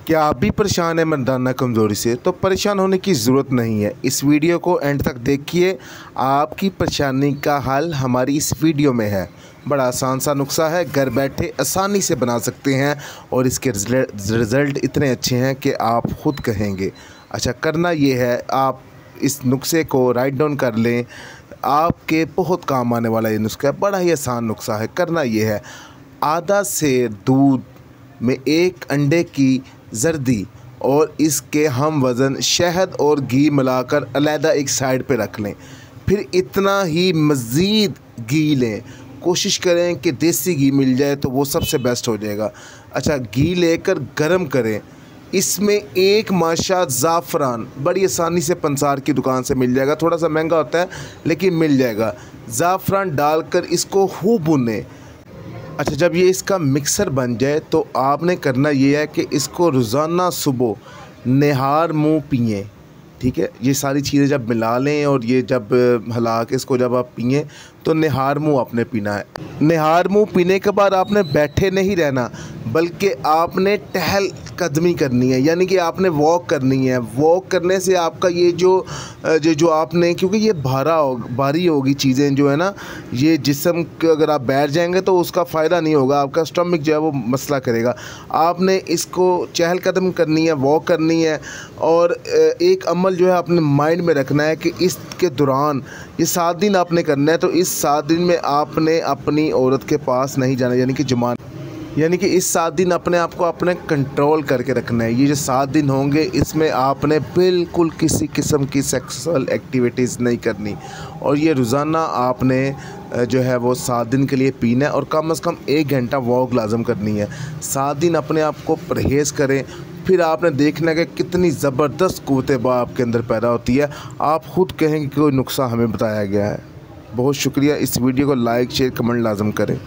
क्या आप भी परेशान हैं मर्दाना कमज़ोरी से? तो परेशान होने की ज़रूरत नहीं है। इस वीडियो को एंड तक देखिए, आपकी परेशानी का हल हमारी इस वीडियो में है। बड़ा आसान सा नुस्खा है, घर बैठे आसानी से बना सकते हैं और इसके रिज़ल्ट इतने अच्छे हैं कि आप ख़ुद कहेंगे। अच्छा, करना ये है, आप इस नुस्खे को राइट डाउन कर लें। आपके बहुत काम आने वाला ये नुस्खा है, बड़ा ही आसान नुस्खा है। करना ये है, आधा सेर दूध में 1 अंडे की जर्दी और इसके हम वज़न शहद और घी मिलाकर अलहदा एक साइड पे रख लें। फिर इतना ही मज़ीद घी लें, कोशिश करें कि देसी घी मिल जाए तो वो सबसे बेस्ट हो जाएगा। अच्छा, घी लेकर गरम करें, इसमें 1 माशा ज़ाफ़रान बड़ी आसानी से पंसार की दुकान से मिल जाएगा, थोड़ा सा महंगा होता है लेकिन मिल जाएगा। ज़ाफ़रान डालकर इसको खूब भूनें। अच्छा, जब ये इसका मिक्सर बन जाए तो आपने करना ये है कि इसको रोज़ाना सुबह निहार मुँह पिएं। ठीक है, ये सारी चीज़ें जब मिला लें और ये जब हिला के इसको जब आप पिएं तो निहार मुँह आपने पीना है। निहार मुँह पीने के बाद आपने बैठे नहीं रहना, बल्कि आपने टहल कदमी करनी है, यानी कि आपने वॉक करनी है। वॉक करने से आपका ये जो आपने, क्योंकि ये भारी होगी चीज़ें जो है ना, ये जिस्म के अगर आप बैठ जाएंगे तो उसका फ़ायदा नहीं होगा, आपका स्टमक जो है वो मसला करेगा। आपने इसको चहल कदम करनी है, वॉक करनी है। और एक अमल जो है अपने माइंड में रखना है कि इसके दौरान ये 7 दिन आपने करना है। तो इस 7 दिन में आपने अपनी औरत के पास नहीं जाना, यानी कि इस 7 दिन अपने आप को अपने कंट्रोल करके रखना है। ये जो 7 दिन होंगे इसमें आपने बिल्कुल किसी किस्म की सेक्सुअल एक्टिविटीज़ नहीं करनी और ये रोज़ाना आपने जो है वो 7 दिन के लिए पीना है और कम से कम 1 घंटा वॉक लाजम करनी है। 7 दिन अपने आप को परहेज़ करें, फिर आपने देखना है कि कितनी ज़बरदस्त क़ुव्वत-ए-बा आपके अंदर पैदा होती है। आप ख़ुद कहेंगे कि कोई नुस्खा हमें बताया गया है। बहुत शुक्रिया। इस वीडियो को लाइक शेयर कमेंट लाजम करें।